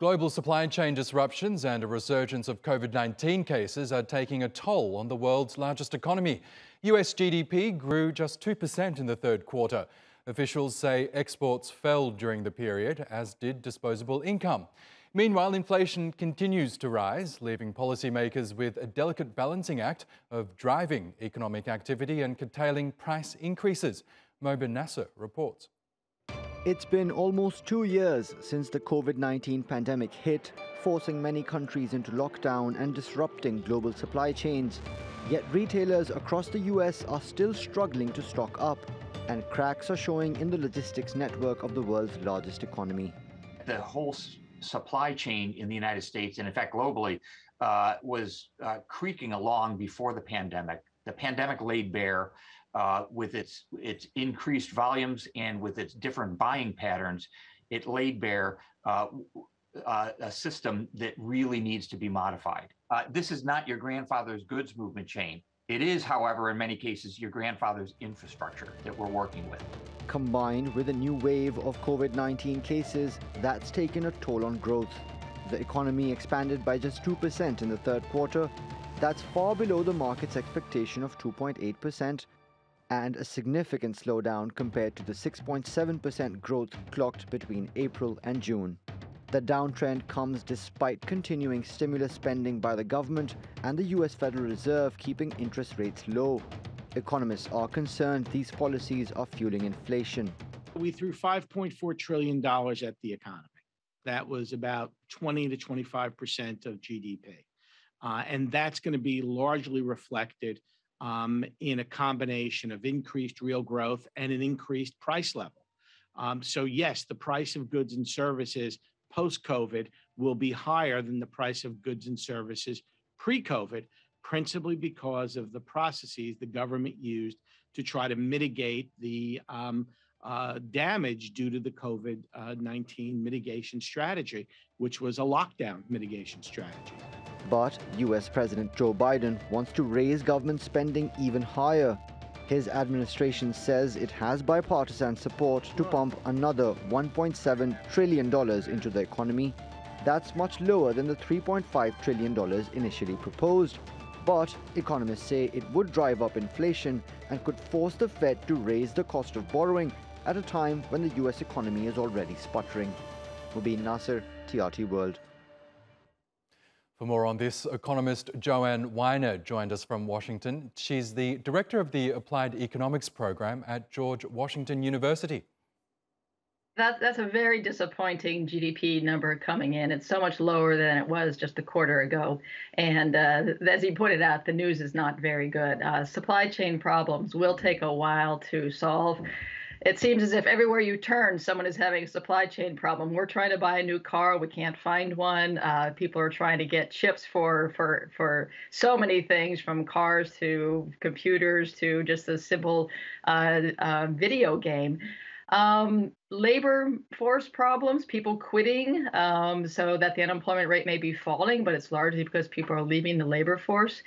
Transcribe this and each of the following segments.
Global supply chain disruptions and a resurgence of COVID-19 cases are taking a toll on the world's largest economy. US GDP grew just 2% in the third quarter. Officials say exports fell during the period, as did disposable income. Meanwhile, inflation continues to rise, leaving policymakers with a delicate balancing act of driving economic activity and curtailing price increases. Mobin Nasir reports. It's been almost 2 years since the COVID-19 pandemic hit, forcing many countries into lockdown and disrupting global supply chains. Yet retailers across the US are still struggling to stock up, and cracks are showing in the logistics network of the world's largest economy. The whole supply chain in the United States, and in fact globally, was creaking along before the pandemic. The pandemic laid bare with its increased volumes and with its different buying patterns, it laid bare a system that really needs to be modified. This is not your grandfather's goods movement chain. It is, however, in many cases, your grandfather's infrastructure that we're working with. Combined with a new wave of COVID-19 cases, that's taken a toll on growth. The economy expanded by just 2% in the third quarter. That's far below the market's expectation of 2.8%. and a significant slowdown compared to the 6.7% growth clocked between April and June. The downtrend comes despite continuing stimulus spending by the government and the US Federal Reserve keeping interest rates low. Economists are concerned these policies are fueling inflation. We threw $5.4 trillion at the economy. That was about 20 to 25% of GDP. And that's going to be largely reflected in a combination of increased real growth and an increased price level. So yes, the price of goods and services post-COVID will be higher than the price of goods and services pre-COVID, principally because of the processes the government used to try to mitigate the damage due to the COVID-19 mitigation strategy, which was a lockdown mitigation strategy. But US President Joe Biden wants to raise government spending even higher. His administration says it has bipartisan support to pump another $1.7 trillion into the economy. That's much lower than the $3.5 trillion initially proposed. But economists say it would drive up inflation and could force the Fed to raise the cost of borrowing at a time when the US economy is already sputtering. Mobin Nasir, TRT World. For more on this, economist Joann Weiner joined us from Washington. She's the director of the Applied Economics program at George Washington University. That's a very disappointing GDP number coming in. It's so much lower than it was just a quarter ago. And as he pointed out, the news is not very good. Supply chain problems will take a while to solve. It seems as if everywhere you turn, someone is having a supply chain problem. We're trying to buy a new car. We can't find one. People are trying to get chips for so many things, from cars to computers to just a simple video game. Labor force problems, people quitting, so that the unemployment rate may be falling, but it's largely because people are leaving the labor force.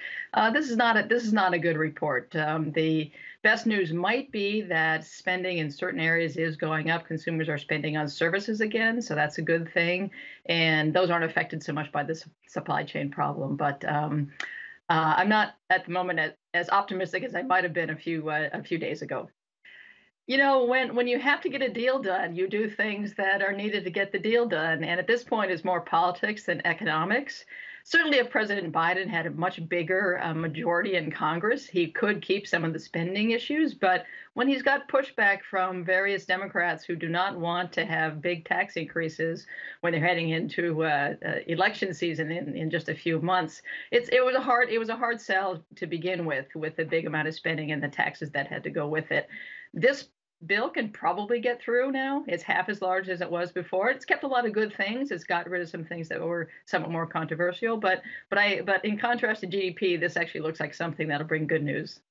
This is not a good report. The best news might be that spending in certain areas is going up. Consumers are spending on services again, so that's a good thing, and those aren't affected so much by this supply chain problem. But I'm not at the moment as optimistic as I might have been a few days ago. You know, when you have to get a deal done, you do things that are needed to get the deal done. And at this point, it's more politics than economics. Certainly, if President Biden had a much bigger majority in Congress, he could keep some of the spending issues. But when he's got pushback from various Democrats who do not want to have big tax increases when they're heading into election season in just a few months, it was a hard sell to begin with the big amount of spending and the taxes that had to go with it. This bill can probably get through now. It's half as large as it was before. It's kept a lot of good things. It's got rid of some things that were somewhat more controversial. But in contrast to GDP, this actually looks like something that'll bring good news.